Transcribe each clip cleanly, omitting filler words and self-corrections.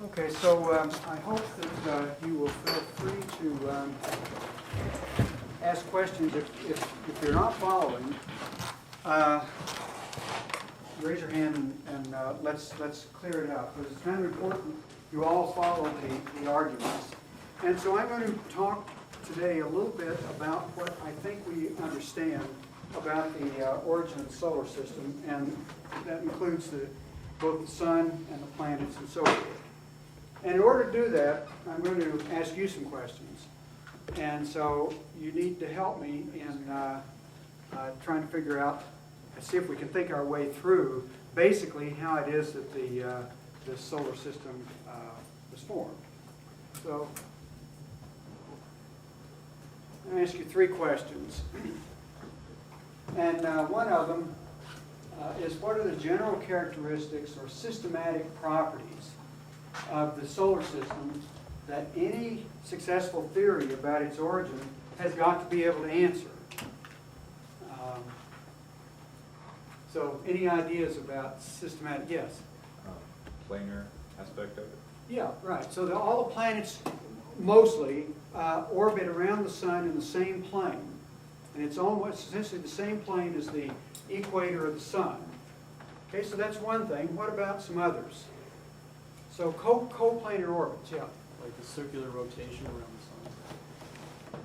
Okay, so I hope that you will feel free to ask questions. If you're not following, raise your hand and let's clear it out, because it's kind of important you all follow the arguments. And so I'm going to talk today a little bit about what I think we understand about the origin of the solar system, and that includes both the sun and the planets and so forth. And in order to do that, I'm going to ask you some questions. And so you need to help me in trying to figure out, see if we can think our way through basically how it is that the solar system was formed. So I'm going to ask you three questions. And one of them is, what are the general characteristics or systematic properties of the solar system that any successful theory about its origin has got to be able to answer? So any ideas about systematic? Yes? Planar aspect of it? Yeah, right. So all the planets mostly orbit around the sun in the same plane. And it's almost essentially the same plane as the equator of the sun. Okay, so that's one thing. What about some others? So coplanar orbits, yeah. Like the circular rotation around the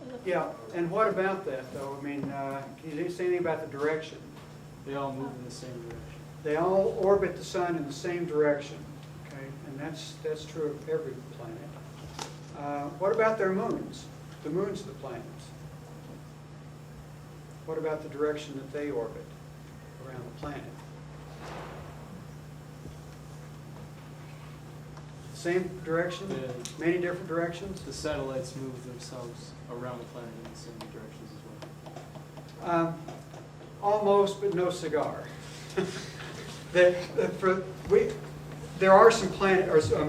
sun. Yeah, and what about that, though? I mean, can you say anything about the direction? They all move in the same direction. They all orbit the sun in the same direction, okay? And that's true of every planet. What about their moons? The moons of the planets. What about the direction that they orbit around the planet? Same direction? Many different directions? The satellites move themselves around the planet in the same directions as well. Almost, but no cigar. There are some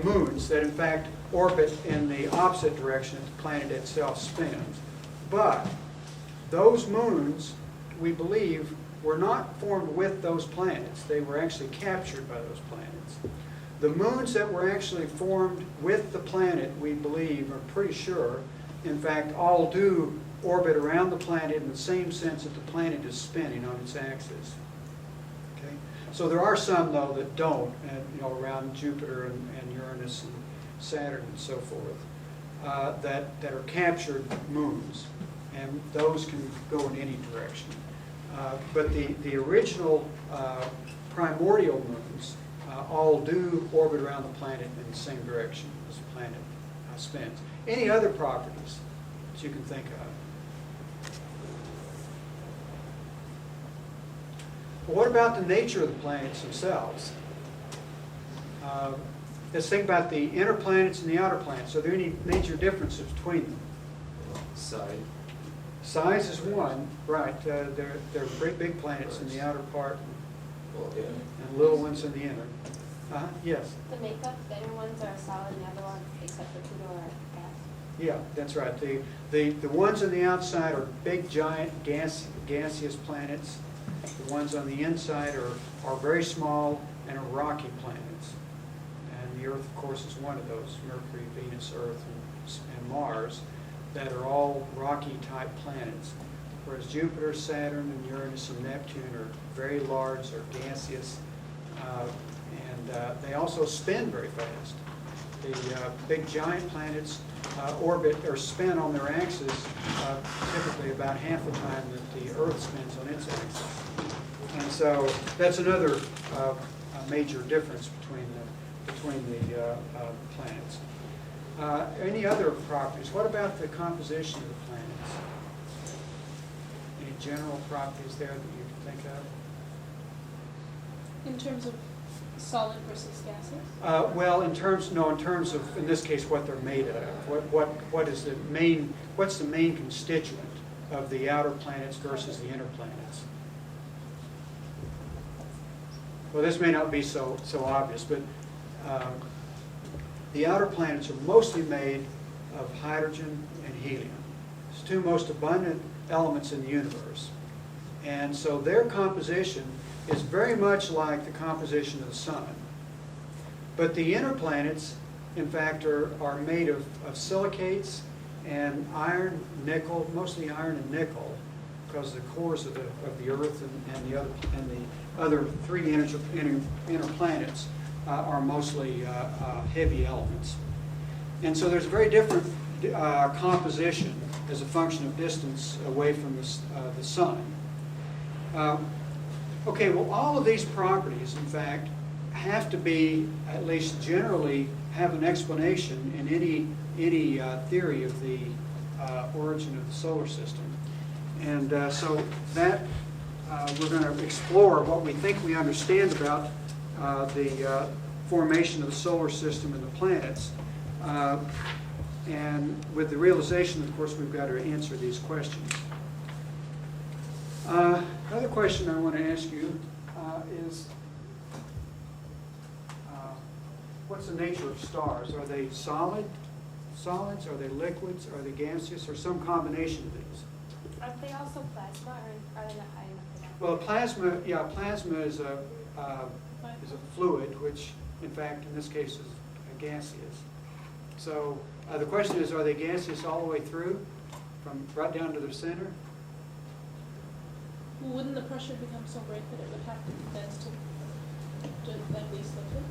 moons that in fact orbit in the opposite direction that the planet itself spins. But those moons, we believe, were not formed with those planets. They were actually captured by those planets. The moons that were actually formed with the planet, we believe, are pretty sure, in fact, all do orbit around the planet in the same sense that the planet is spinning on its axis. Okay? So there are some, though, that don't, around Jupiter and Uranus and Saturn and so forth, that are captured moons, and those can go in any direction. But the original primordial moons all do orbit around the planet in the same direction as the planet spins. Any other properties that you can think of? Well, what about the nature of the planets themselves? Let's think about the inner planets and the outer planets. Are there any major differences between them? Size. Size is one, right. There are great big planets in the outer part and little ones in the inner. Yes? The makeup, the inner ones are solid and the other ones, except for Pluto, are gas. Yeah, that's right. The ones on the outside are big, giant, gaseous planets. The ones on the inside are very small and are rocky planets. And the Earth, of course, is one of those. Mercury, Venus, Earth, and Mars, that are all rocky-type planets. Whereas Jupiter, Saturn, and Uranus and Neptune are very large, they're gaseous, and they also spin very fast. The big giant planets orbit or spin on their axis typically about half the time that the Earth spins on its axis. And so that's another major difference between the planets. Any other properties? What about the composition of the planets? Any general properties there that you can think of? In terms of solid versus gaseous? Well, in terms of, in this case, what they're made of. What's the main constituent of the outer planets versus the inner planets? Well, this may not be so obvious, but the outer planets are mostly made of hydrogen and helium. It's the two most abundant elements in the universe. And so their composition is very much like the composition of the sun. But the inner planets in fact, are made of silicates and iron, nickel, mostly iron and nickel, because the cores of the Earth and the other three inner planets are mostly heavy elements. And so there's a very different composition as a function of distance away from the sun. Okay, well, all of these properties, in fact, have to be, at least generally, have an explanation in any theory of the origin of the solar system. And so that we're going to explore what we think we understand about the formation of the solar system and the planets. And with the realization, of course, we've got to answer these questions. Another question I want to ask you is, what's the nature of stars? Are they solids? Are they liquids? Are they gaseous? Or some combination of these? Are they also plasma, or are they not high enough for that? Well, plasma is a fluid, which, in fact, in this case, is gaseous. So the question is, are they gaseous all the way through, from right down to the center? Wouldn't the pressure become so great that it would have to condense to at least liquid?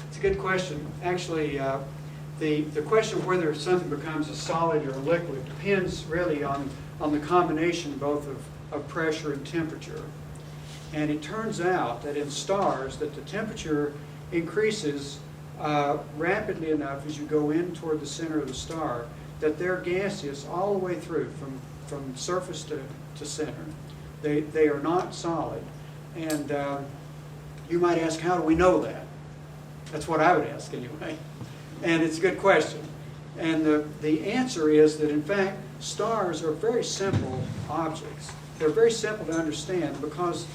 It's a good question. Actually, the question of whether something becomes a solid or a liquid depends really on the combination both of pressure and temperature. And it turns out that in stars that the temperature increases rapidly enough as you go in toward the center of the star that they're gaseous all the way through from surface to center. They are not solid. And you might ask, how do we know that? That's what I would ask anyway. And it's a good question. And the answer is that, in fact, stars are very simple objects. They're very simple to understand because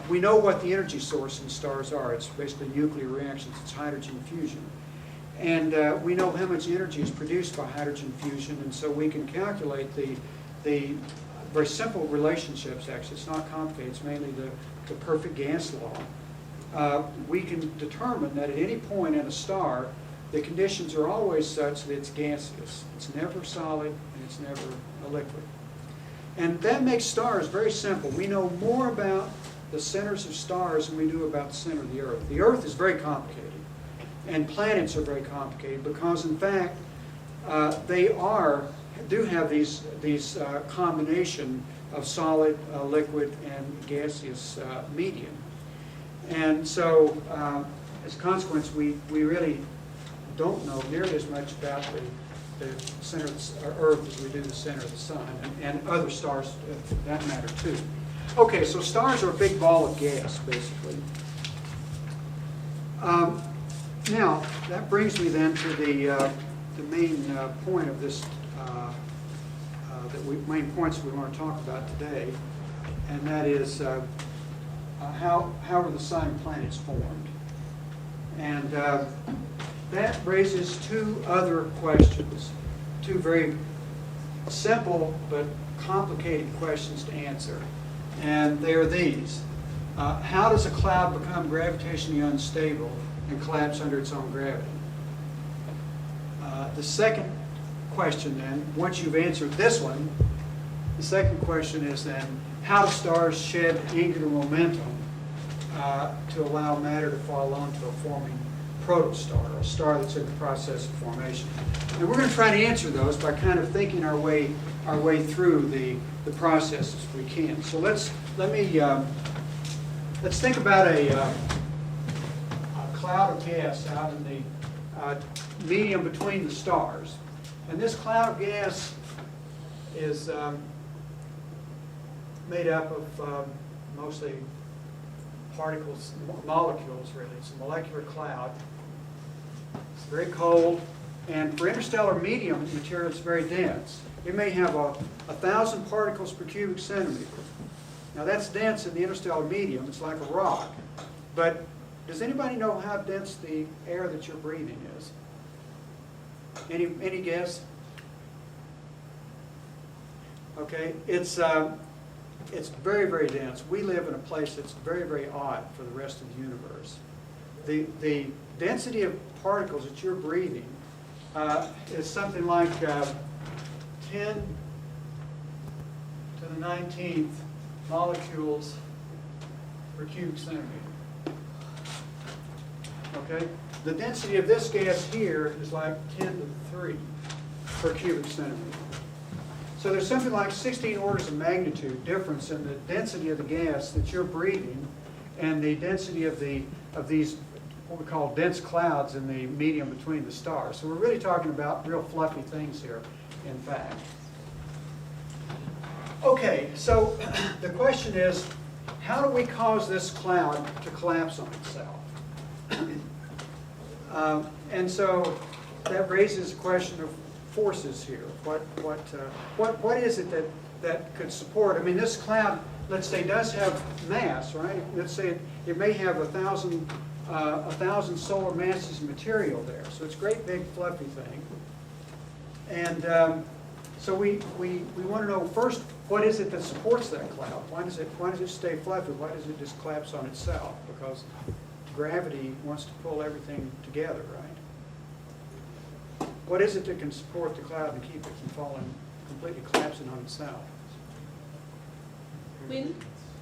we know what the energy source in stars are. It's basically nuclear reactions. It's hydrogen fusion. And we know how much energy is produced by hydrogen fusion, and so we can calculate the very simple relationships, actually. It's not complicated. It's mainly the perfect gas law. We can determine that at any point in a star, the conditions are always such that it's gaseous. It's never solid, and it's never a liquid. And that makes stars very simple. We know more about the centers of stars than we do about the center of the Earth. The Earth is very complicated, and planets are very complicated because, in fact, they do have these combination of solid, liquid, and gaseous medium. And so, as a consequence, we really don't know nearly as much about the center of the Earth as we do the center of the Sun, and other stars for that matter too. Okay, so stars are a big ball of gas, basically. Now, that brings me then to the main point of this, main points we want to talk about today, and that is how are the sun and planets formed? And that raises two other questions, two very simple but complicated questions to answer. And they are these. How does a cloud become gravitationally unstable and collapse under its own gravity? The second question then, once you've answered this one, the second question is then, how do stars shed angular momentum to allow matter to fall onto a forming protostar, or a star that's in the process of formation? And we're going to try to answer those by kind of thinking our way through the processes we can. So let's think about a cloud of gas out in the medium between the stars. And this cloud of gas is made up of mostly particles, molecules really. It's a molecular cloud. It's very cold, and for interstellar medium material, it's very dense. It may have 1,000 particles per cubic centimeter. Now that's dense in the interstellar medium. It's like a rock. But does anybody know how dense the air that you're breathing is? Any guess? Okay, it's very, very dense. We live in a place that's very, very odd for the rest of the universe. the density of particles that you're breathing is something like 10 to the 19th molecules per cubic centimeter. Okay? The density of this gas here is like 10 to the 3 per cubic centimeter. So there's something like 16 orders of magnitude difference in the density of the gas that you're breathing and the density of these what we call dense clouds in the medium between the stars. So we're really talking about real fluffy things here, in fact. Okay, so the question is, how do we cause this cloud to collapse on itself? And so that raises the question of forces here. What is it that could support? I mean, this cloud, let's say, does have mass, right? Let's say it may have 1,000 solar masses of material there. So it's a great big fluffy thing. And so we want to know first, what is it that supports that cloud? Why does it stay fluffy? Why does it just collapse on itself? Because gravity wants to pull everything together, right? What is it that can support the cloud and keep it from falling, completely collapsing on itself? Wind?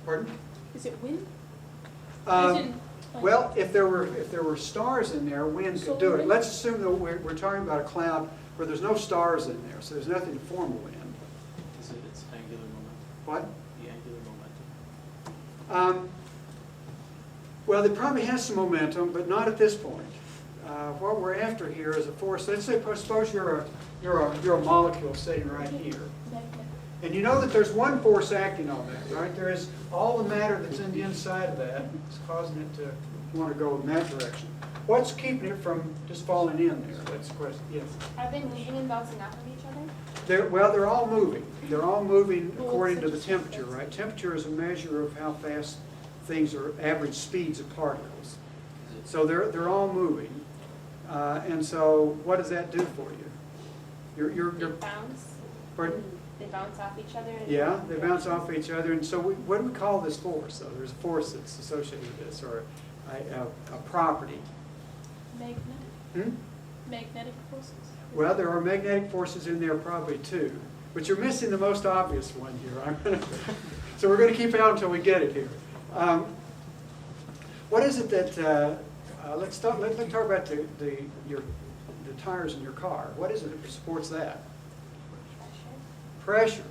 Pardon? Is it wind? As in, like- Well, if there were stars in there, wind could do Solar it. wind? Let's assume that we're talking about a cloud where there's no stars in there, so there's nothing to form a wind. Is it its angular momentum? What? The angular momentum? Well, it probably has some momentum, but not at this point. What we're after here is a force. Let's say, suppose you're a molecule sitting right here, magnet. and you know that there's one force acting on that, right? There is all the matter that's in the inside of that is causing it to want to go in that direction. What's keeping it from just falling in there? That's the question. Yes. Are they moving and bouncing off of each other? They're all moving. They're all moving according to the temperature, right? Temperature is a measure of how fast things are, average speeds of particles. So they're all moving. And so what does that do for you? They bounce? Pardon? They bounce off each other? Yeah, they bounce off each other. And so what do we call this force, though? There's a force that's associated with this, or a property. Magnetic? Magnetic forces? Well, there are magnetic forces in there probably too, but you're missing the most obvious one here. So we're going to keep it out until we get it here. What is it that? Let's talk about the tires in your car. What is it that supports that? Pressure.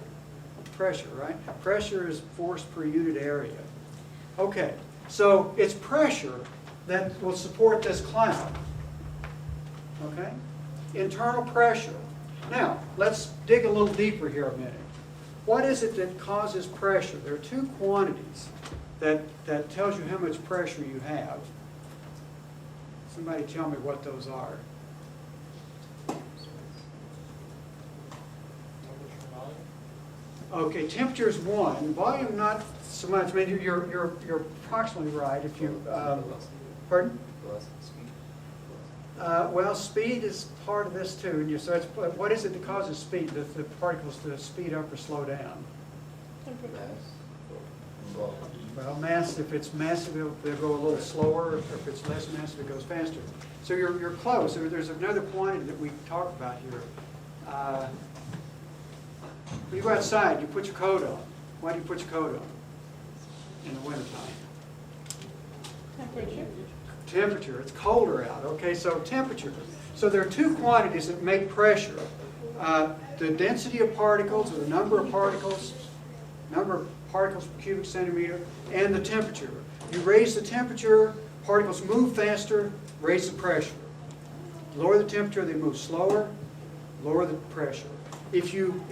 Pressure, right? Pressure is force per unit area. Okay, so it's pressure that will support this cloud. Okay? Internal pressure. Now, let's dig a little deeper here a minute. What is it that causes pressure? There are two quantities that tells you how much pressure you have. Somebody tell me what those are. Okay, temperature is one. Volume not so much. I mean, you're approximately right. If you pardon? Well, speed is part of this too. And so what is it that causes speed? The particles to speed up or slow down? Temperature. Well, mass. If it's massive, they'll go a little slower. If it's less massive, it goes faster. So you're close. There's another quantity that we talk about here. When you go outside, you put your coat on. Why do you put your coat on in the wintertime? Temperature. Temperature. It's colder out. Okay, so temperature. So there are two quantities that make pressure. The density of particles, or the number of particles per cubic centimeter, and the temperature. You raise the temperature, particles move faster, raise the pressure. Lower the temperature, they move slower, lower the pressure. If you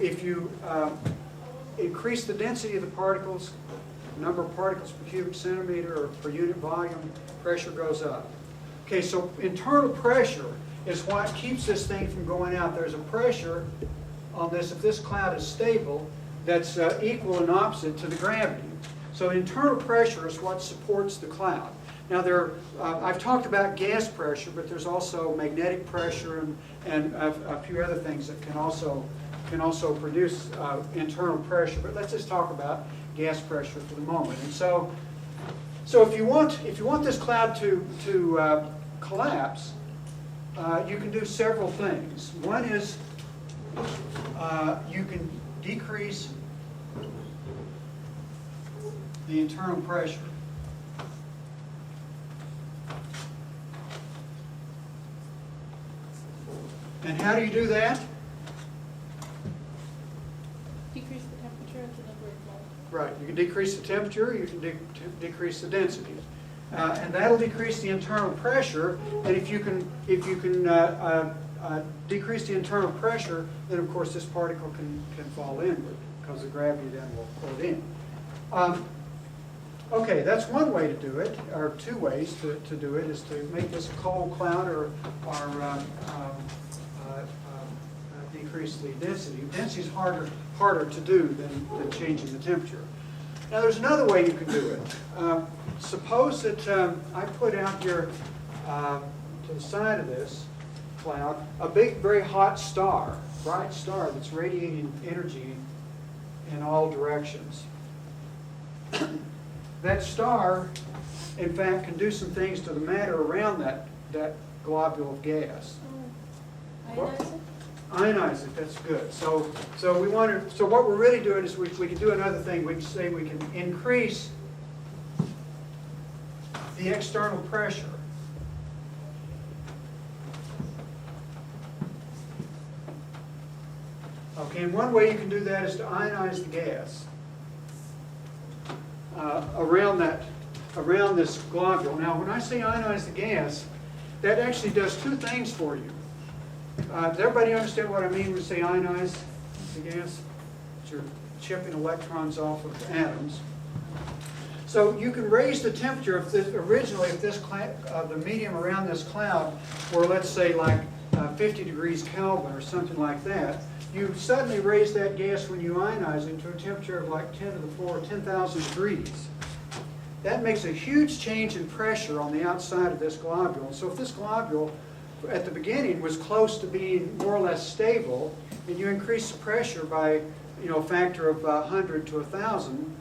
increase the density of the particles, number of particles per cubic centimeter or per unit volume, pressure goes up. Okay, so internal pressure is what keeps this thing from going out. There's a pressure on this, if this cloud is stable, that's equal and opposite to the gravity. So internal pressure is what supports the cloud. Now I've talked about gas pressure, but there's also magnetic pressure and a few other things that can also produce internal pressure. But let's just talk about gas pressure for the moment. And so So if you want this cloud to collapse, you can do several things. One is you can decrease the internal pressure. And how do you do that? Decrease the temperature and the number of moles. Right, you can decrease the temperature, you can decrease the density. And that'll decrease the internal pressure, and if you can decrease the internal pressure, then of course this particle can fall inward, because the gravity then will pull it in. Okay, that's one way to do it, or two ways to do it, is to make this a cold cloud or decrease the density. Density is harder to do than changing the temperature. Now there's another way you can do it. Suppose that I put out here to the side of this cloud a big, very hot star, bright star that's radiating energy in all directions. That star, in fact, can do some things to the matter around that globule of gas. Ionize it? Ionize it, that's good. So what we're really doing is we can do another thing. We can say we can increase the external pressure. Okay, and one way you can do that is to ionize the gas around this globule. Now, when I say ionize the gas, that actually does two things for you. Does everybody understand what I mean when we say ionize the gas? You're chipping electrons off of atoms. So you can raise the temperature. If this, originally, if this the medium around this cloud were, let's say, like 50 degrees Kelvin or something like that, you suddenly raise that gas when you ionize it to a temperature of like 10 to the 4, 10,000 degrees. That makes a huge change in pressure on the outside of this globule. So if this globule at the beginning was close to being more or less stable, and you increase the pressure by, a factor of 100 to 1,000,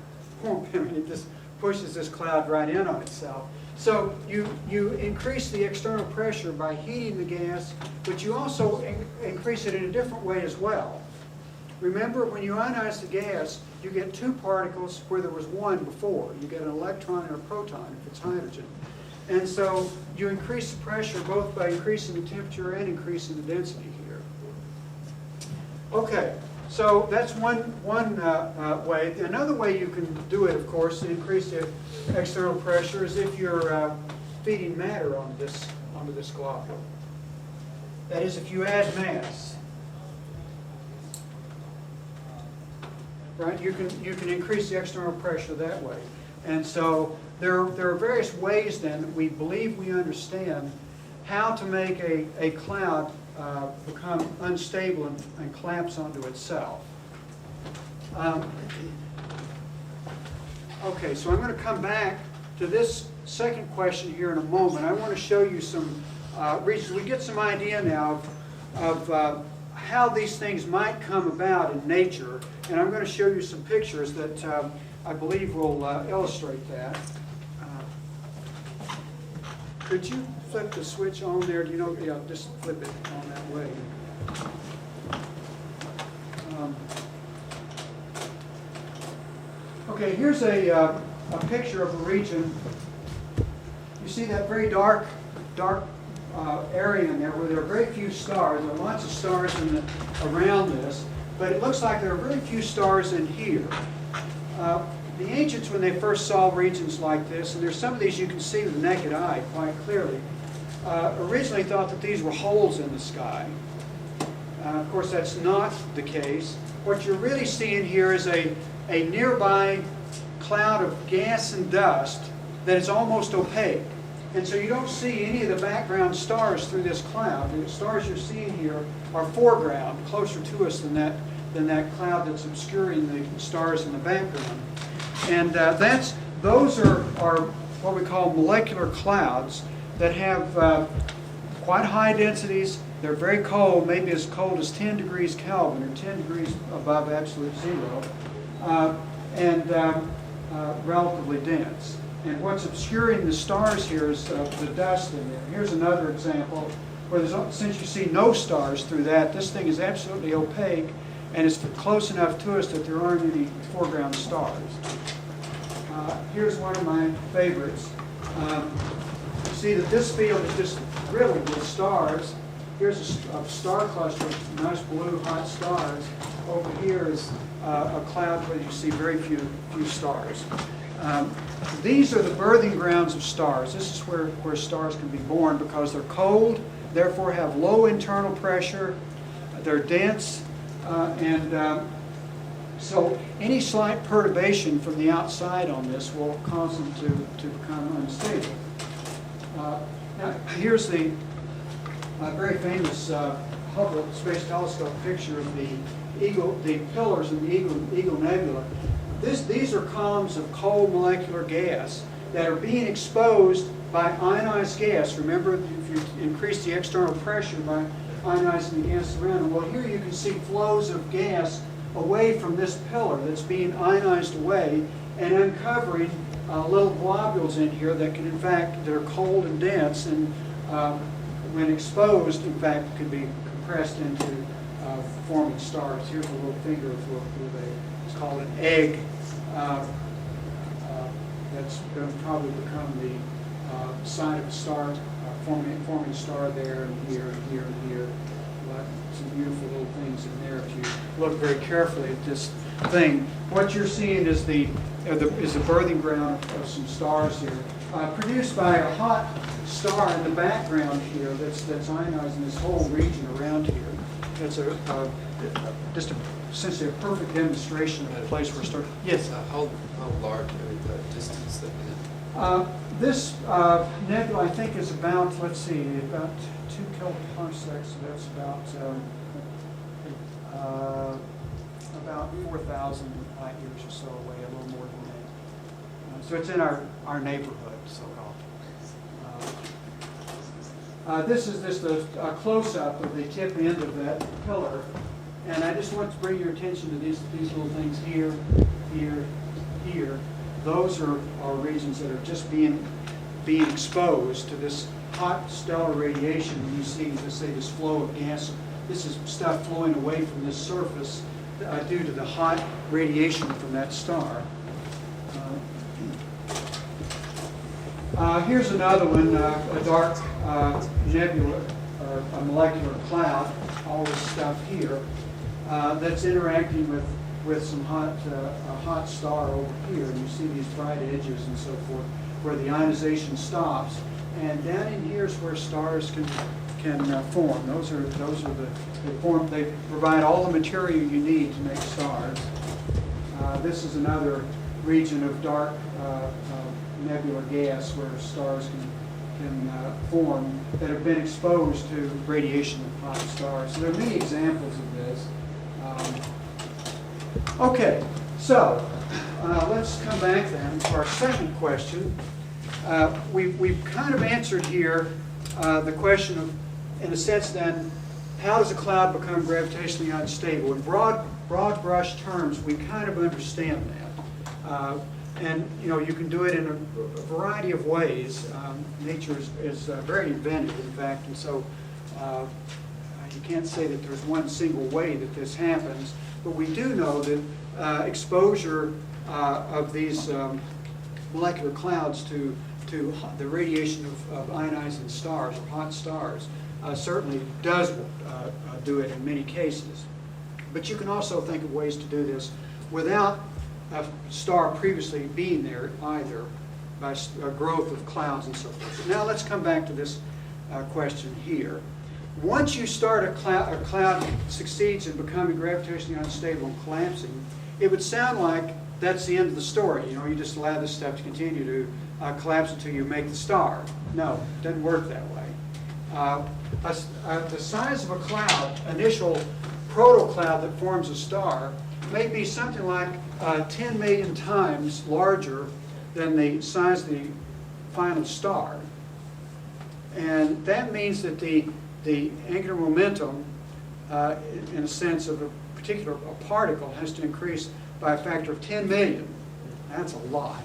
it just pushes this cloud right in on itself. So you increase the external pressure by heating the gas, but you also increase it in a different way as well. Remember, when you ionize the gas, you get two particles where there was one before. You get an electron and a proton if it's hydrogen. And so you increase the pressure both by increasing the temperature and increasing the density here. Okay, so that's one way. Another way you can do it, of course, to increase the external pressure is if you're feeding matter onto this globule. That is, if you add mass. Right? You can increase the external pressure that way. And so there are various ways then that we believe we understand how to make a cloud become unstable and collapse onto itself. Okay, so I'm going to come back to this second question here in a moment. I want to show you some reasons. We get some idea now of how these things might come about in nature, and I'm going to show you some pictures that I believe will illustrate that. Could you flip the switch on there? Do you know? Yeah, just flip it on that way. Okay, here's a picture of a region. You see that very dark area in there where there are very few stars. There are lots of stars around this, but it looks like there are very few stars in here. The ancients, when they first saw regions like this, and there's some of these you can see with the naked eye quite clearly, originally thought that these were holes in the sky. Of course, that's not the case. What you're really seeing here is a nearby cloud of gas and dust that is almost opaque. And so you don't see any of the background stars through this cloud. The stars you're seeing here are foreground, closer to us than that cloud that's obscuring the stars in the background. And those are what we call molecular clouds that have quite high densities. They're very cold, maybe as cold as 10 degrees Kelvin, or 10 degrees above absolute zero, and relatively dense. And what's obscuring the stars here is the dust in there. Here's another example where since you see no stars through that, this thing is absolutely opaque, and it's close enough to us that there aren't any foreground stars. Here's one of my favorites. You see that this field is just riddled with stars. Here's a star cluster of nice blue hot stars. Over here is a cloud where you see very few stars. These are the birthing grounds of stars. This is where stars can be born because they're cold, therefore have low internal pressure, they're dense, and so any slight perturbation from the outside on this will cause them to become unstable. Now, here's the very famous Hubble Space Telescope picture of the pillars in the Eagle Nebula. These are columns of cold molecular gas that are being exposed by ionized gas. Remember, if you increase the external pressure by ionizing the gas around them, well, here you can see flows of gas away from this pillar that's being ionized away and uncovering little globules in here that can, in fact, they're cold and dense, and when exposed, in fact, can be compressed into forming stars. Here's a little finger it's called an egg. That's going to probably become the sign of a star, forming a star there and here and here and here. Some beautiful little things in there if you look very carefully at this thing. What you're seeing is the birthing ground of some stars here, produced by a hot star in the background here that's ionizing this whole region around here. It's just essentially a perfect demonstration of the place where stars. Yes. How large is the distance that it is? This nebula, I think, is about, let's see, about 2 kiloparsecs. So that's about 4,000 light years or so away, a little more than that. So it's in our neighborhood, so-called. This is just a close-up of the tip end of that pillar, and I just want to bring your attention to these little things here, here, here. Those are regions that are just being exposed to this hot stellar radiation. When you see, let's say, this flow of gas, this is stuff flowing away from this surface due to the hot radiation from that star. Here's another one, a dark nebula, or a molecular cloud, all this stuff here, that's interacting with some hot star over here. And you see these bright edges and so forth, where the ionization stops. And down in here is where stars can form. Those are they provide all the material you need to make stars. This is another region of dark nebular gas where stars can form that have been exposed to radiation of hot stars. So there are many examples of this. Okay, so let's come back then to our second question. We've kind of answered here the question of, in a sense then, how does a cloud become gravitationally unstable? In broad brush terms, we kind of understand that. And you can do it in a variety of ways. Nature is very inventive, in fact, and so you can't say that there's one single way that this happens. But we do know that exposure of these molecular clouds to the radiation of ionizing stars or hot stars certainly does do it in many cases. But you can also think of ways to do this without a star previously being there either, by growth of clouds and so forth. Now let's come back to this question here. Once you start a cloud succeeds in becoming gravitationally unstable and collapsing, it would sound like that's the end of the story. You just allow this stuff to continue to collapse until you make the star. No, it doesn't work that way. The size of a cloud, initial protocloud that forms a star, may be something like 10 million times larger than the size of the final star. And that means that the angular momentum, in a sense of a particular particle, has to increase by a factor of 10 million. That's a lot.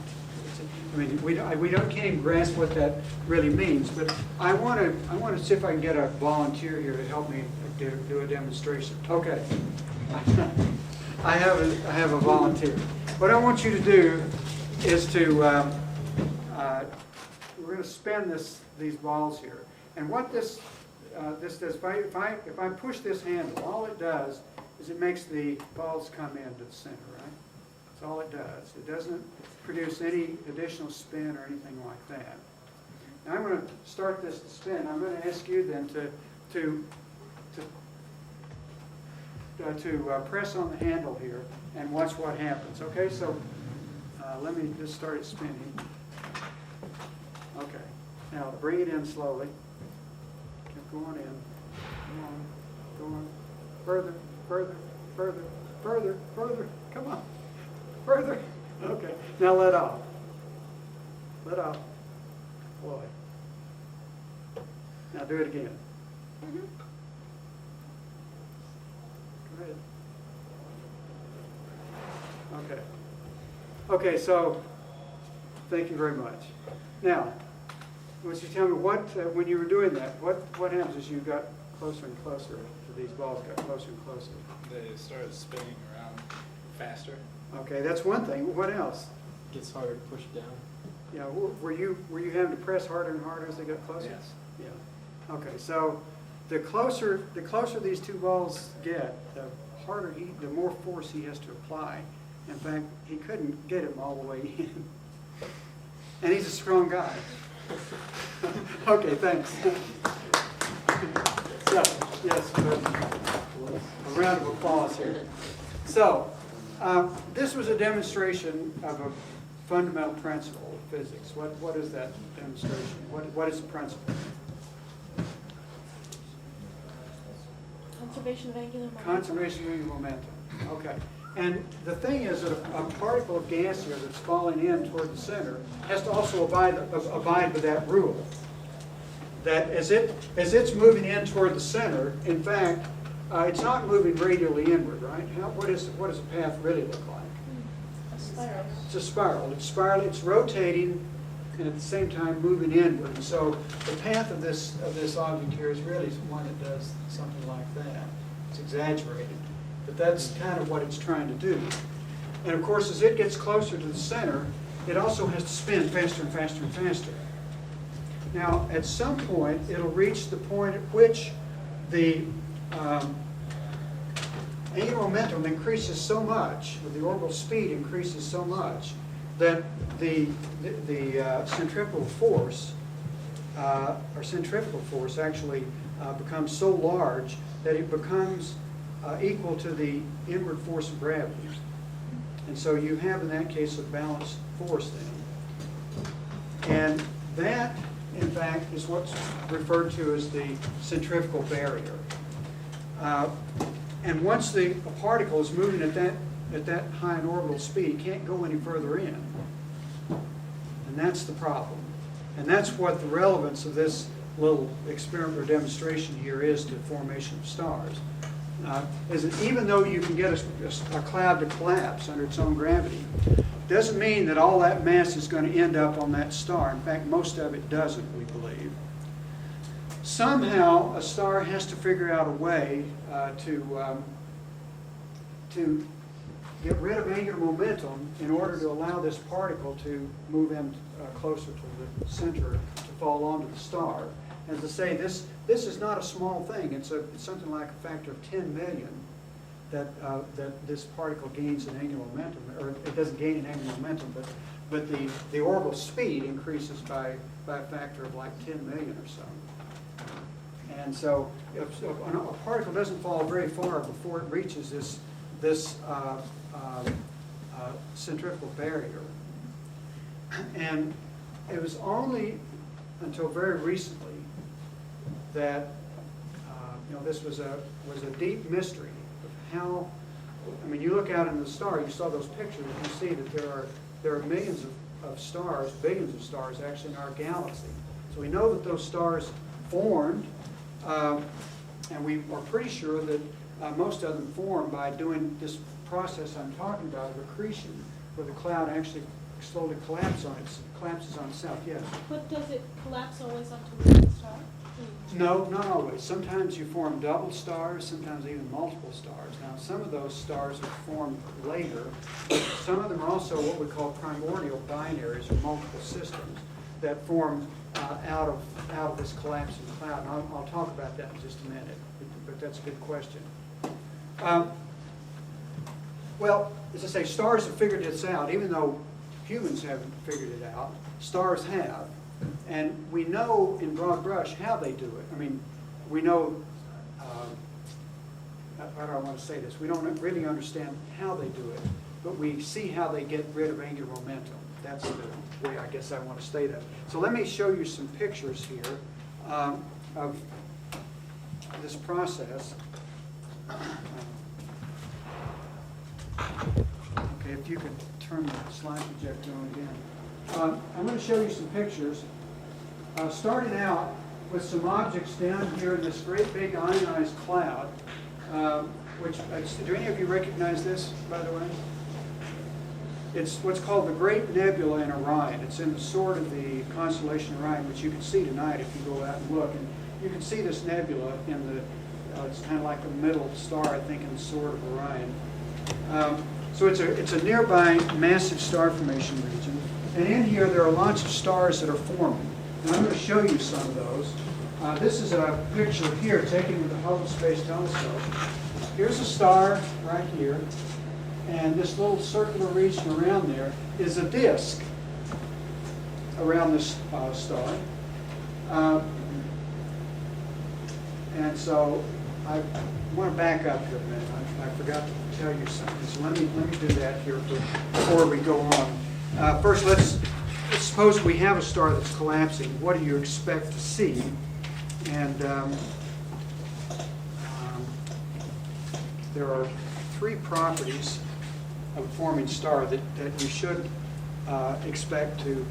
I mean, we can't even grasp what that really means, but I want to see if I can get a volunteer here to help me do a demonstration. Okay. I have a volunteer. What I want you to do is to, we're going to spin these balls here. And what this does, if I push this handle, all it does is it makes the balls come into the center, right? That's all it does. It doesn't produce any additional spin or anything like that. Now I'm going to start this to spin. I'm going to ask you then to press on the handle here and watch what happens. Okay, so let me just start it spinning. Okay, now bring it in slowly. Keep going in. Go on. Further, further, further, further, further. Come on. Further. Okay, now let off. Let off. Boy. Now do it again. Mm-hmm. Go ahead. Okay. Okay, so thank you very much. Now, would you tell me what, when you were doing that, what happens as you got closer and closer to these balls, got closer and closer? They started spinning around faster. Okay, that's one thing. What else? Gets harder to push down. Yeah, were you having to press harder and harder as they got closer? Yes. Yeah. Okay, so the closer these two balls get, the harder the more force he has to apply. In fact, he couldn't get him all the way in. And he's a strong guy. Okay, thanks. So, yes, a round of applause here. So, this was a demonstration of a fundamental principle of physics. What is that demonstration? What is the principle? Conservation of angular momentum. Conservation of angular momentum. Okay. And the thing is that a particle of gas here that's falling in toward the center has to also abide by that rule. That as it's moving in toward the center, in fact, it's not moving radially inward, right? What does a path really look like? A spiral. It's a spiral. It's spiraling. It's rotating, and at the same time moving inward. And so the path of this object here is really one that does something like that. It's exaggerated, but that's kind of what it's trying to do. And of course, as it gets closer to the center, it also has to spin faster and faster and faster. Now, at some point, it'll reach the point at which the angular momentum increases so much, or the orbital speed increases so much, that the centrifugal force, actually becomes so large that it becomes equal to the inward force of gravity. And so you have, in that case, a balanced force then. And that, in fact, is what's referred to as the centrifugal barrier. And once a particle is moving at that high an orbital speed, it can't go any further in. And that's the problem. And that's what the relevance of this little experiment or demonstration here is to the formation of stars. Is that even though you can get a cloud to collapse under its own gravity, doesn't mean that all that mass is going to end up on that star. In fact, most of it doesn't, we believe. Somehow, a star has to figure out a way to get rid of angular momentum in order to allow this particle to move in closer to the center to fall onto the star. As I say, this is not a small thing. It's something like a factor of 10 million that this particle gains in angular momentum, or it doesn't gain in angular momentum, but the orbital speed increases by a factor of like 10 million or so. And so if a particle doesn't fall very far before it reaches this centrifugal barrier. And it was only until very recently that this was a deep mystery of how. I mean, you look out into the star, you saw those pictures, and you see that there are millions of stars, billions of stars actually in our galaxy. So we know that those stars formed, and we are pretty sure that most of them formed by doing this process I'm talking about of accretion, where the cloud actually slowly collapses on itself, yes. But does it collapse always onto one star? No, not always. Sometimes you form double stars, sometimes even multiple stars. Now, some of those stars are formed later. Some of them are also what we call primordial binaries, or multiple systems, that form out of this collapsing cloud. And I'll talk about that in just a minute, but that's a good question. Well, as I say, stars have figured this out, even though humans haven't figured it out. Stars have. And we know in broad brush how they do it. I mean, we know, how do I want to say this? We don't really understand how they do it, but we see how they get rid of angular momentum. That's the way I guess I want to state it. So let me show you some pictures here of this process. Okay, if you could turn the slide projector on again. I'm going to show you some pictures. Starting out with some objects down here in this great big ionized cloud, which, do any of you recognize this, by the way? It's what's called the Great Nebula in Orion. It's in the sword of the constellation Orion, which you can see tonight if you go out and look. And you can see this nebula in the, it's kind of like the middle star, I think, in the sword of Orion. So it's a nearby massive star formation region. And in here there are lots of stars that are forming. And I'm going to show you some of those. This is a picture here taken with the Hubble Space Telescope. Here's a star right here. And this little circular region around there is a disk around this star. And so I want to back up here a minute. I forgot to tell you something. So let me do that here before we go on. First, let's suppose we have a star that's collapsing. What do you expect to see? And there are three properties of a forming star that you should expect to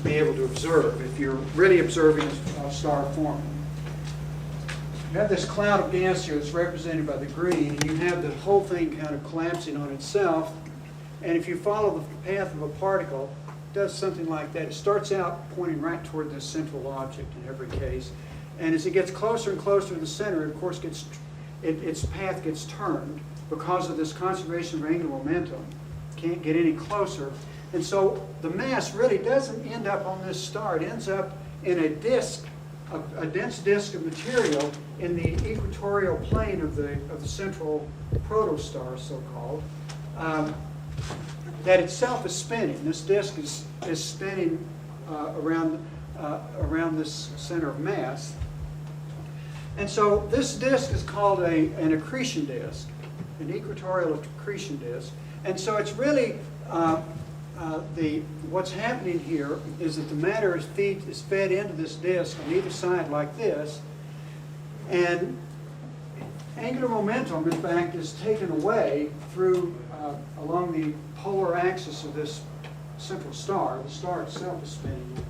be able to observe if you're really observing a star forming. You have this cloud of gas here that's represented by the green, and you have the whole thing kind of collapsing on itself. And if you follow the path of a particle, it does something like that. It starts out pointing right toward this central object in every case. And as it gets closer and closer to the center, it of course its path gets turned because of this conservation of angular momentum. Can't get any closer. And so the mass really doesn't end up on this star. It ends up in a disk, a dense disk of material in the equatorial plane of the central protostar, so-called, that itself is spinning. This disk is spinning around this center of mass. And so this disk is called an accretion disk, an equatorial accretion disk. And so it's really what's happening here is that the matter is fed into this disk on either side like this, and angular momentum, in fact, is taken away through along the polar axis of this central star. The star itself is spinning.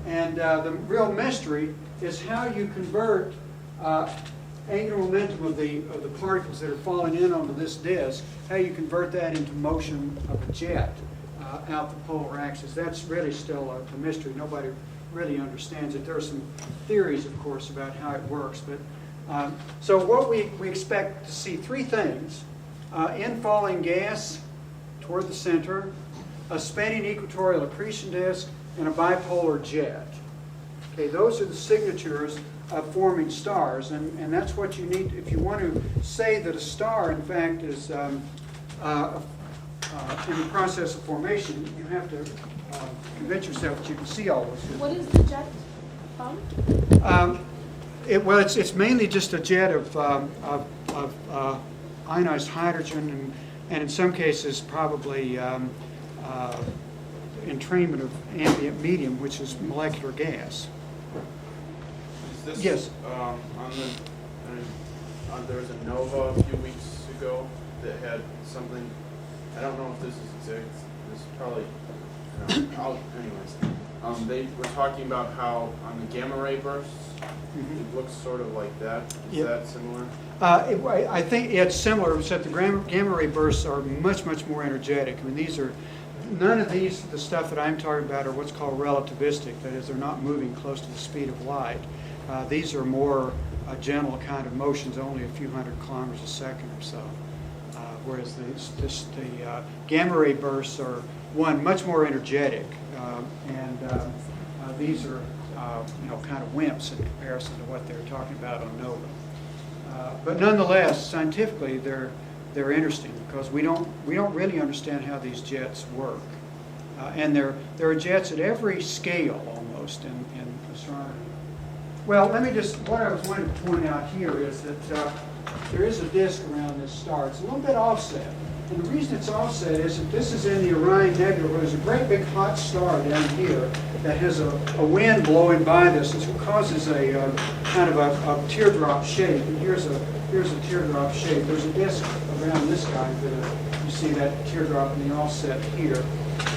And the real mystery is how you convert angular momentum of the particles that are falling in onto this disk, how you convert that into motion of a jet out the polar axis. That's really still a mystery. Nobody really understands it. There are some theories, of course, about how it works. But so what we expect to see three things: infalling gas toward the center, a spinning equatorial accretion disk, and a bipolar jet. Okay, those are the signatures of forming stars, and that's what you need if you want to say that a star, in fact, is in the process of formation. You have to convince yourself that you can see all those things. What is the jet from? Well, it's mainly just a jet of ionized hydrogen, and in some cases probably entrainment of ambient medium, which is molecular gas. Is this, yes. There was a NOVA a few weeks ago that had something. I don't know if this is exact. This is probably. Anyways, they were talking about how on the gamma ray bursts, it looks sort of like that. Is that similar? I think it's similar, except the gamma ray bursts are much more energetic. I mean, none of these, the stuff that I'm talking about, are what's called relativistic. That is, they're not moving close to the speed of light. These are more gentle kind of motions, only a few hundred kilometers a second or so. Whereas the gamma ray bursts are, one, much more energetic, and these are kind of wimps in comparison to what they're talking about on Nova. But nonetheless, scientifically, they're interesting because we don't really understand how these jets work, and there are jets at every scale almost in astronomy. Well, what I was wanting to point out here is that there is a disk around this star. It's a little bit offset. And the reason it's offset is that this is in the Orion Nebula, where there's a great big hot star down here that has a wind blowing by this. It causes a kind of a teardrop shape. And here's a teardrop shape. There's a disk around this guy that you see that teardrop in the offset here.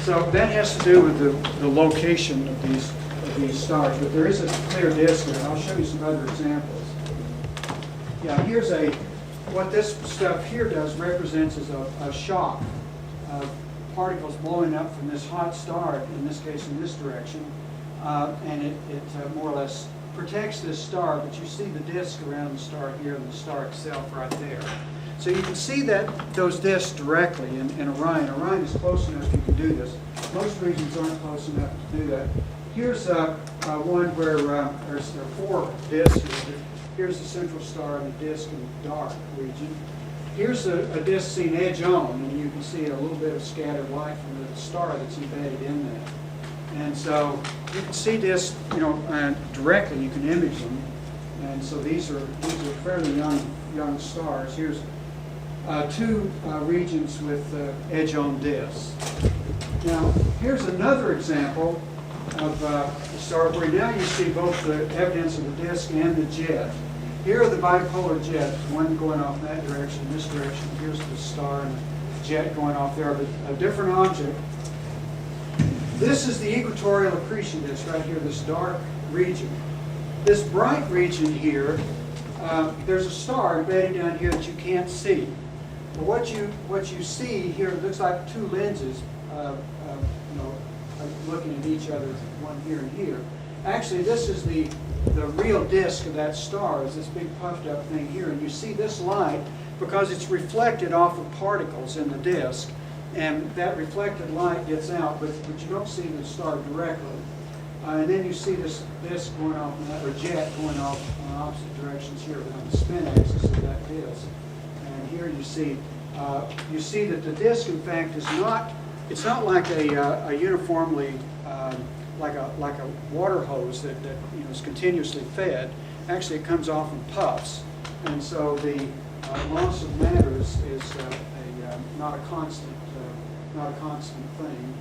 So that has to do with the location of these stars. But there is a clear disk there. I'll show you some other examples. Yeah, here's what this stuff here does represents is a shock of particles blowing up from this hot star, in this case in this direction, and it more or less protects this star, but you see the disk around the star here and the star itself right there. So you can see those disks directly in Orion. Orion is close enough you can do this. Most regions aren't close enough to do that. Here's one where there's 4 disks. Here's the central star and the disk in the dark region. Here's a disk seen edge on, and you can see a little bit of scattered light from the star that's embedded in that. And so you can see disks, directly. You can image them. And so these are fairly young stars. Here's 2 regions with edge-on disks. Now here's another example of a star where now you see both the evidence of the disk and the jet. Here are the bipolar jets, one going off in that direction, this direction. Here's the star and the jet going off there, but a different object. This is the equatorial accretion disk right here, this dark region. This bright region here, there's a star embedded down here that you can't see. But what you see here, it looks like 2 lenses, looking at each other, one here and here. Actually, this is the real disk of that star, is this big puffed up thing here. And you see this light because it's reflected off of particles in the disk, and that reflected light gets out, but you don't see the star directly. And then you see this disk going off, or jet going off in opposite directions here on the spin axis of that disk. And here you see that the disk, in fact, is not. It's not like a uniformly like a water hose that is continuously fed. Actually, it comes off in puffs, and so the loss of matter is not a constant thing.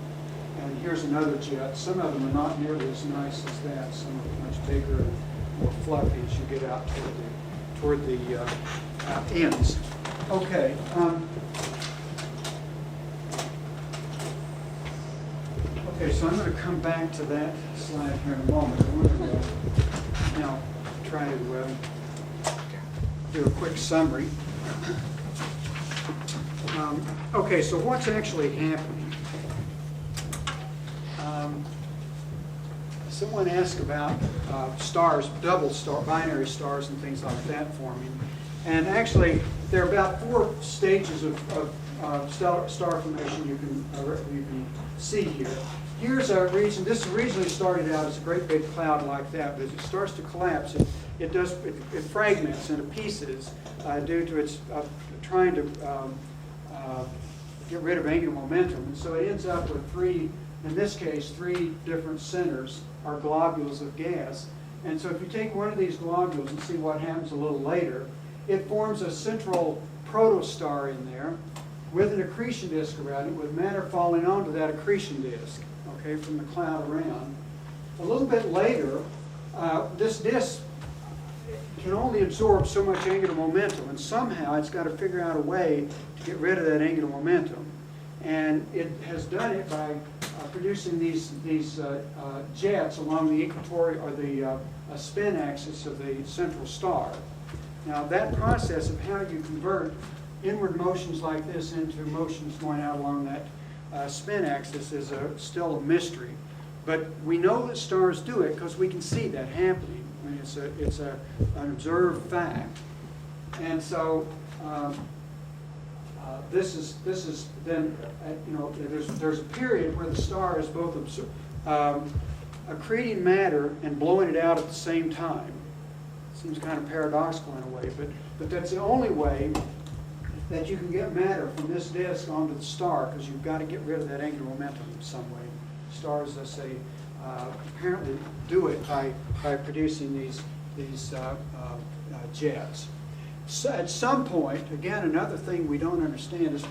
And here's another jet. Some of them are not nearly as nice as that. Some are much bigger and more fluffy as you get out toward the ends. Okay. Okay, so I'm going to come back to that slide here in a moment. I want to now try to do a quick summary. Okay, so what's actually happening? Someone asked about stars, double star, binary stars and things like that forming. And actually, there are about 4 stages of star formation you can see here. Here's a region. This originally started out as a great big cloud like that, but as it starts to collapse, it fragments into pieces due to its trying to get rid of angular momentum, and so it ends up with 3. In this case, 3 different centers are globules of gas. And so if you take one of these globules and see what happens a little later, it forms a central protostar in there with an accretion disk around it, with matter falling onto that accretion disk, okay, from the cloud around. A little bit later, this disk can only absorb so much angular momentum, and somehow it's got to figure out a way to get rid of that angular momentum. And it has done it by producing these jets along the equatorial, or the spin axis of the central star. Now that process of how you convert inward motions like this into motions going out along that spin axis is still a mystery. But we know that stars do it because we can see that happening. I mean, it's an observed fact. And so this is then, you know, there's a period where the star is both accreting matter and blowing it out at the same time. Seems kind of paradoxical in a way, but that's the only way that you can get matter from this disk onto the star, because you've got to get rid of that angular momentum in some way. Stars, let's say, apparently do it by producing these jets. So at some point, again, another thing we don't understand is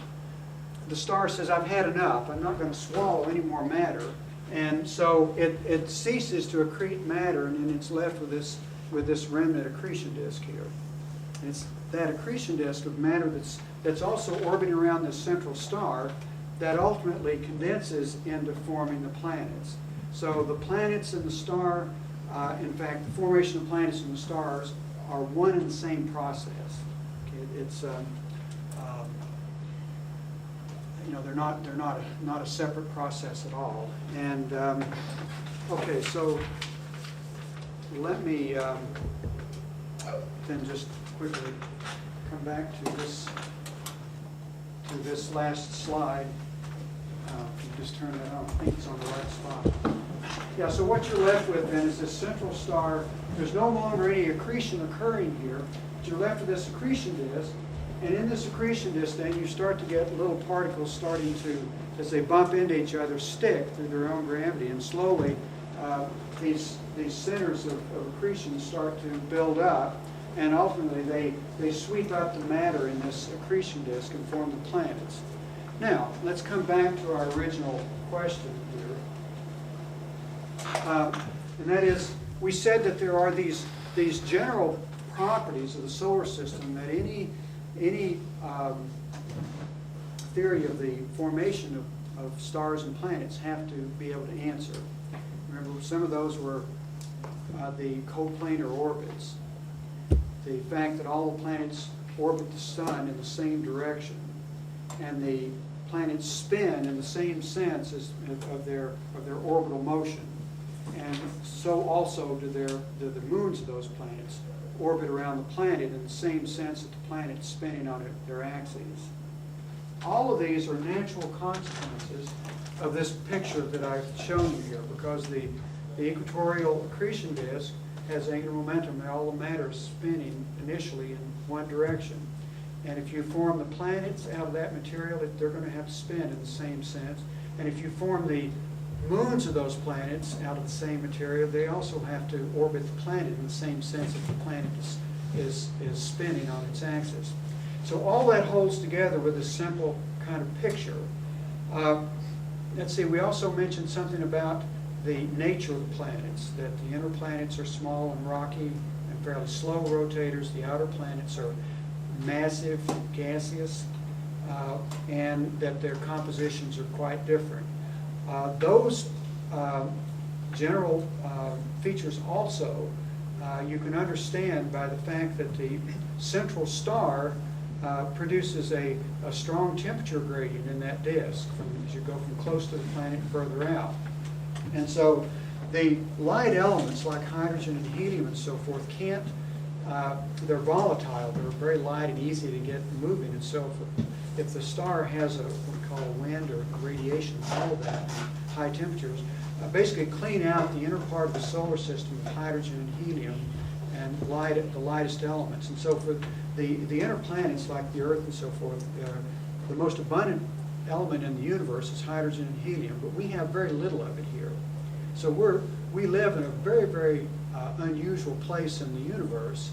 the star says, I've had enough. I'm not going to swallow any more matter. And so it ceases to accrete matter, and then it's left with this remnant accretion disk here. And it's that accretion disk of matter that's also orbiting around this central star that ultimately condenses into forming the planets. So the planets and the star, in fact, the formation of planets and the stars are one and the same process. Okay, it's you know, they're not a separate process at all. And okay, so let me then just quickly come back to this last slide. If you just turn that on, I think it's on the right spot. Yeah, so what you're left with then is this central star. There's no longer any accretion occurring here, but you're left with this accretion disk. And in this accretion disk, then you start to get little particles starting to, as they bump into each other, stick through their own gravity. And slowly, these centers of accretion start to build up. And ultimately, they sweep up the matter in this accretion disk and form the planets. Now, let's come back to our original question here. And that is, we said that there are these general properties of the solar system that any theory of the formation of stars and planets have to be able to answer. Remember, some of those were the coplanar orbits. The fact that all the planets orbit the sun in the same direction, and the planets spin in the same sense as of their orbital motion, and so also do the moons of those planets orbit around the planet in the same sense that the planet's spinning on their axes. All of these are natural consequences of this picture that I've shown you here, because the equatorial accretion disk has angular momentum, and all the matter is spinning initially in one direction. And if you form the planets out of that material, they're going to have to spin in the same sense. And if you form the moons of those planets out of the same material, they also have to orbit the planet in the same sense that the planet is spinning on its axis. So all that holds together with a simple kind of picture. Let's see, we also mentioned something about the nature of the planets, that the inner planets are small and rocky and fairly slow rotators. The outer planets are massive, gaseous, and that their compositions are quite different. Those general features also you can understand by the fact that the central star produces a strong temperature gradient in that disk as you go from close to the planet further out. And so the light elements like hydrogen and helium and so forth can't, they're volatile, they're very light and easy to get moving. And so if the star has what we call a wind or radiation, all of that, high temperatures, basically clean out the inner part of the solar system of hydrogen and helium and the lightest elements. And so for the inner planets like the Earth and so forth, the most abundant element in the universe is hydrogen and helium, but we have very little of it here. So we live in a very, very unusual place in the universe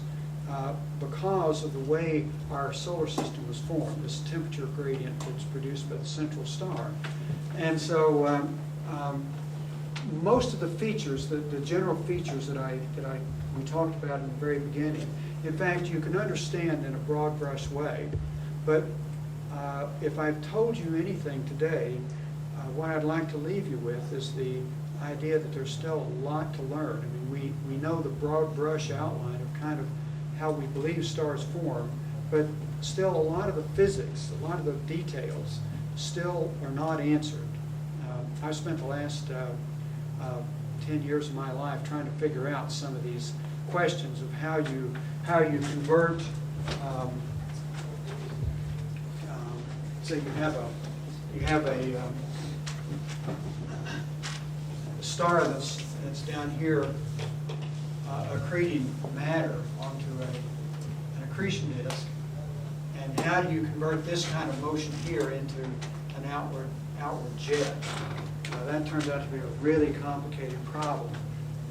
because of the way our solar system was formed, this temperature gradient that's produced by the central star. And so most of the features, the general features that we talked about in the very beginning, in fact, you can understand in a broad brush way. But if I've told you anything today, what I'd like to leave you with is the idea that there's still a lot to learn. I mean, we know the broad brush outline of kind of how we believe stars form, but still a lot of the physics, a lot of the details still are not answered. I've spent the last 10 years of my life trying to figure out some of these questions of how you convert. So you have a star that's down here accreting matter onto an accretion disk, and how do you convert this kind of motion here into an outward jet? That turns out to be a really complicated problem.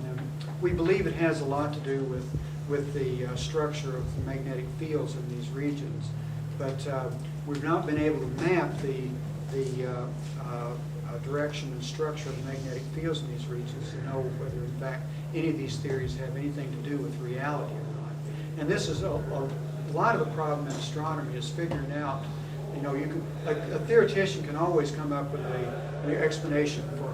And we believe it has a lot to do with the structure of the magnetic fields in these regions, but we've not been able to map the direction and structure of the magnetic fields in these regions to know whether in fact any of these theories have anything to do with reality or not. And this is a lot of the problem in astronomy is figuring out, a theoretician can always come up with an explanation for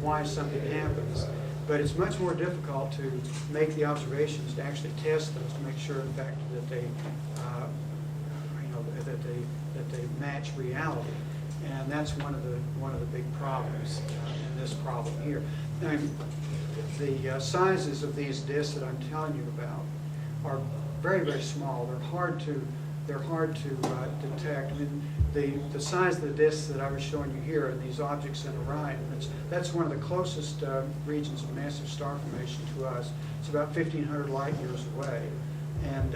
why something happens, but it's much more difficult to make the observations, to actually test those, to make sure in fact that they that they match reality. And that's one of the big problems in this problem here. And the sizes of these disks that I'm telling you about are very, very small. They're hard to detect. I mean, the size of the disks that I was showing you here and these objects in Orion, that's one of the closest regions of massive star formation to us. It's about 1,500 light years away, and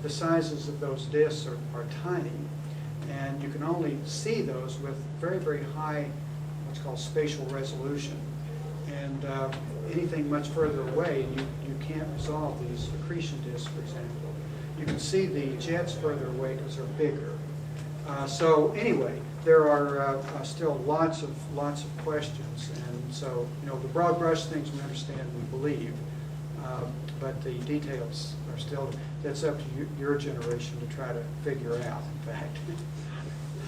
the sizes of those disks are tiny. And you can only see those with very, very high, what's called spatial resolution. And anything much further away, you can't resolve these accretion disks, for example. You can see the jets further away because they're bigger. So anyway, there are still lots of questions. And so, the broad brush things we understand, we believe. But the details are still, that's up to your generation to try to figure out, in fact.